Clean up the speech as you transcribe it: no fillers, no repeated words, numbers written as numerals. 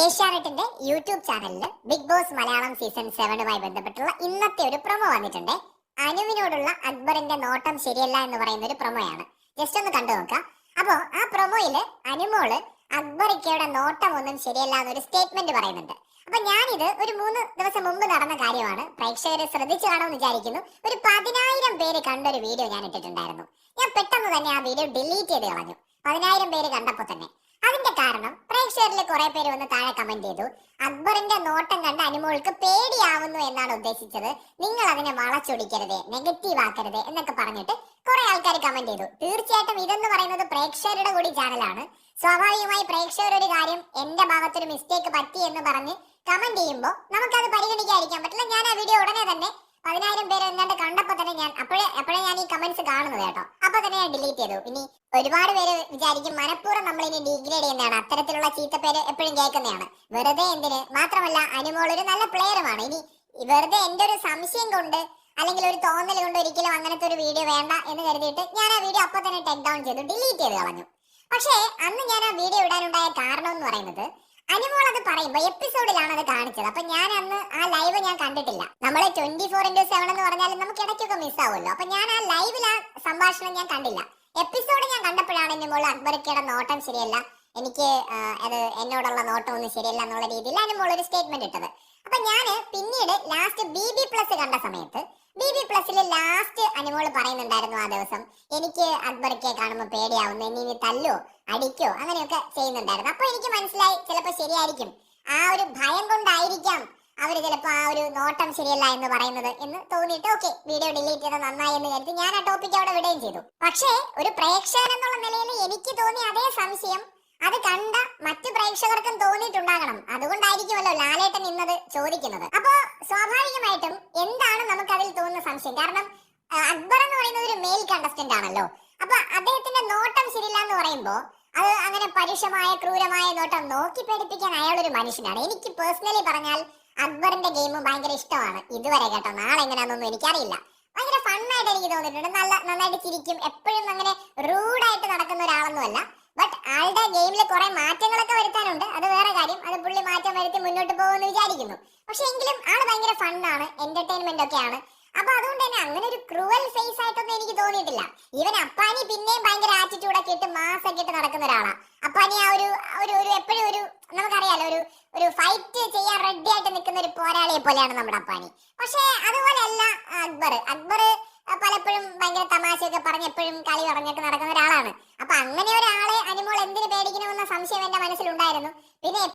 ഏഷ്യാനെറ്റിന്റെ YouTube ചാനലിൽ big boss Malayalam season 7മായി ബന്ധപ്പെട്ടുള്ള ഇന്നത്തെ ഒരു പ്രൊമോ വന്നിട്ടുണ്ട്. അനുവിനോടുള്ള അക്ബറിന്റെ നോട്ടം ശരിയല്ല എന്ന് പറയുന്ന ഒരു പ്രൊമോയാണ്. ജസ്റ്റ് ഒന്ന് കണ്ടു നോക്കാം. അപ്പോ ആ പ്രൊമോയില് അനുമോള് അക്ബറിക്കയുടെ നോട്ടം ഒന്നും ശരിയല്ല എന്നൊരു സ്റ്റേറ്റ്മെന്റ് പറയുന്നുണ്ട്. അപ്പൊ ഞാനിത് ഒരു 3 ദിവസം മുമ്പ് നടന്ന കാര്യമാണ്. പ്രേക്ഷകരെ ശ്രദ്ധിച്ചു കാണുമെന്ന് വിചാരിക്കുന്നു. ഒരു 10,000 പേര് കണ്ടൊരു വീഡിയോ ഞാൻ ഇട്ടിട്ടുണ്ടായിരുന്നു. ഞാൻ പെട്ടെന്ന് തന്നെ ആ വീഡിയോ ഡിലീറ്റ് ചെയ്ത് കളഞ്ഞു. 10,000 പേര് കണ്ടപ്പോ തന്നെ. അതിന്റെ കാരണം പ്രേക്ഷകരിൽ കുറെ പേര് വന്ന് താഴെ കമന്റ് ചെയ്തു, അക്ബറിന്റെ നോട്ടം കണ്ട് അനുമോൾക്ക് പേടിയാവുന്നു എന്നാണ് ഉദ്ദേശിച്ചത്, നിങ്ങൾ അതിനെ വളച്ചൊടിക്കരുത്, നെഗറ്റീവ് ആക്കരുത് എന്നൊക്കെ പറഞ്ഞിട്ട് കുറെ ആൾക്കാർ കമന്റ് ചെയ്തു. തീർച്ചയായിട്ടും ഇതെന്ന് പറയുന്നത് പ്രേക്ഷകരുടെ കൂടി ചാനലാണ്. സ്വാഭാവികമായി പ്രേക്ഷകർ ഒരു കാര്യം എന്റെ ഭാഗത്തൊരു മിസ്റ്റേക്ക് പറ്റി എന്ന് പറഞ്ഞ് കമന്റ് ചെയ്യുമ്പോൾ നമുക്കത് പരിഗണിക്കാതിരിക്കാൻ പറ്റില്ല. ഞാൻ ആ വീഡിയോ ഉടനെ തന്നെ 10,000 പേര് എന്നാണ്ട് കണ്ടപ്പോ തന്നെ ഞാൻ അപ്പോഴേ ഞാൻ ഈ കമന്റ്സ് കാണുന്നത് കേട്ടോ. അപ്പൊ തന്നെ ഞാൻ ഡിലീറ്റ് ചെയ്തു. ഇനി ഒരുപാട് പേര് വിചാരിക്കും മനഃപൂർവ്വം നമ്മൾ ഇനി ഡീഗ്രേഡ് ചെയ്യുന്നതാണ്, അത്തരത്തിലുള്ള ചീത്തപ്പേര് എപ്പോഴും കേൾക്കുന്നതാണ്. വെറുതെ എന്തിന്? മാത്രമല്ല അനുമോൾ ഒരു നല്ല പ്ലെയറുമാണ്. ഇനി വെറുതെ എന്റെ ഒരു സംശയം കൊണ്ട് അല്ലെങ്കിൽ ഒരു തോന്നൽ കൊണ്ട് ഒരിക്കലും അങ്ങനത്തെ ഒരു വീഡിയോ വേണ്ട എന്ന് കരുതിയിട്ട് ഞാൻ ആ വീഡിയോ അപ്പൊ തന്നെ ടേക്ക് ഡൗൺ ചെയ്തു, ഡിലീറ്റ് ചെയ്ത് കളഞ്ഞു. പക്ഷേ അന്ന് ഞാൻ ആ വീഡിയോ ഇടാനുണ്ടായ കാരണം എന്ന് പറയുന്നത്, അനുമോൾ അത് പറയുമ്പോ എപ്പിസോഡിലാണ് അത് കാണിച്ചത്. അപ്പൊ ഞാൻ അന്ന് ആ ലൈവ് ഞാൻ കണ്ടിട്ടില്ല. നമ്മള് 24x7 എന്ന് പറഞ്ഞാലും നമുക്ക് ഇടയ്ക്കൊക്കെ മിസ്സാവുമല്ലോ. അപ്പൊ ഞാൻ ആ ലൈവിൽ ആ സംഭാഷണം ഞാൻ കണ്ടില്ല. എപ്പിസോഡ് ഞാൻ കണ്ടപ്പോഴാണ് അനുമോൾ അക്ബറിക്കയുടെ നോട്ടം ശരിയല്ല, എനിക്ക് അത് എന്നോടുള്ള നോട്ടം ഒന്നും ശരിയല്ല എന്നുള്ള രീതിയിൽ അനുമോൾ ഒരു സ്റ്റേറ്റ്മെന്റ് ഇട്ടത്. അപ്പൊ ഞാന് പിന്നീട് ലാസ്റ്റ് BB+ കണ്ട സമയത്ത് BB+ ലാസ്റ്റ് അനുമോൾ പറയുന്നുണ്ടായിരുന്നു ആ ദിവസം, എനിക്ക് അക്ബറിക്കെ കാണുമ്പോൾ പേടിയാവുന്നു, ഇനി തല്ലോ അടിക്കോ അങ്ങനെയൊക്കെ ചെയ്യുന്നുണ്ടായിരുന്നു. അപ്പൊ എനിക്ക് മനസ്സിലായി ചിലപ്പോ ശരിയായിരിക്കും, ആ ഒരു ഭയം കൊണ്ടായിരിക്കാം അവര് ചിലപ്പോ ആ ഒരു നോട്ടം ശരിയല്ല എന്ന് പറയുന്നത് എന്ന് തോന്നിയിട്ട് ഓക്കെ വീഡിയോ ഡിലീറ്റ് ചെയ്ത് നന്നായി എന്ന് കരുതി ഞാൻ ആ ടോപ്പിക് അവിടെ വിടുകയും ചെയ്തു. പക്ഷേ ഒരു പ്രേക്ഷകൻ എന്നുള്ള നിലയിൽ എനിക്ക് തോന്നിയ അതേ സംശയം അത് കണ്ട മറ്റു പ്രേക്ഷകർക്കും തോന്നിയിട്ടുണ്ടാകണം. അതുകൊണ്ടായിരിക്കുമല്ലോ ലാലേട്ടൻ ഇന്നത് ചോദിക്കുന്നത്. അപ്പൊ സ്വാഭാവികമായിട്ടും എന്താണ് നമുക്ക് അതിൽ തോന്നുന്ന സംശയം? കാരണം അക്ബർ എന്ന് പറയുന്നത് ഒരു മെയിൽ കണ്ടസ്റ്റന്റ് ആണല്ലോ. അപ്പൊ അദ്ദേഹത്തിന്റെ നോട്ടം ശരിയില്ല എന്ന് പറയുമ്പോ അത് അങ്ങനെ പരുഷമായ ക്രൂരമായ നോട്ടം നോക്കി പേടിപ്പിക്കാൻ അയാളൊരു മനുഷ്യനാണ്. എനിക്ക് പേഴ്സണലി പറഞ്ഞാൽ അക്ബറിന്റെ ഗെയിം ഭയങ്കര ഇഷ്ടമാണ് ഇതുവരെ കേട്ടോ. നാളെ എങ്ങനെയാണെന്നൊന്നും എനിക്കറിയില്ല. ഭയങ്കര ഫണ്ണായിട്ട് എനിക്ക് തോന്നിയിട്ടുണ്ട്. നന്നായിട്ട് ചിരിക്കും. എപ്പോഴും അങ്ങനെ റൂഡായിട്ട് നടക്കുന്ന ഒരാളൊന്നുമല്ല. ബട്ട് ആളുടെ ഗെയിമിൽ കുറെ മാറ്റങ്ങളൊക്കെ വരുത്താനുണ്ട്, അത് വേറെ കാര്യം. അത് പുള്ളി മാറ്റം വരുത്തി മുന്നോട്ട് പോകുമെന്ന് വിചാരിക്കുന്നു. പക്ഷെ എങ്കിലും ആള് ഭയങ്കര ഫണ്ണാണ്, എന്റർടൈൻമെന്റ് ഒക്കെയാണ്. അപ്പൊ അതുകൊണ്ട് തന്നെ അങ്ങനെ ഒരു ക്രൂവൽ ഫേസ് ആയിട്ടൊന്നും എനിക്ക് തോന്നിയിട്ടില്ല. ഈവൻ അപ്പാനി പിന്നെയും ഭയങ്കര ആറ്റിറ്റ്യൂഡ് ഒക്കെ ഇട്ട് മാസൊക്കെ ഇട്ട് നടക്കുന്ന ഒരാളാണ്. അപ്പാനി ആ ഒരു എപ്പോഴും ഒരു നമുക്കറിയാലോ ഒരു ഫൈറ്റ് ചെയ്യാൻ റെഡി ആയിട്ട് നിൽക്കുന്ന ഒരു പോരാളിയെ പോലെയാണ് നമ്മുടെ അപ്പാനി. പക്ഷെ അതുപോലെയല്ല അക്ബർ പലപ്പോഴും ഭയങ്കര തമാശയൊക്കെ പറഞ്ഞ് എപ്പോഴും കളി പറഞ്ഞൊക്കെ നടക്കുന്ന ഒരാളാണ്. അപ്പൊ അങ്ങനെ ഒരാളെ അനുമോൾ എന്തിനു പേടിക്കണമെന്ന സംശയം എന്റെ മനസ്സിലുണ്ടായിരുന്നു. പിന്നെ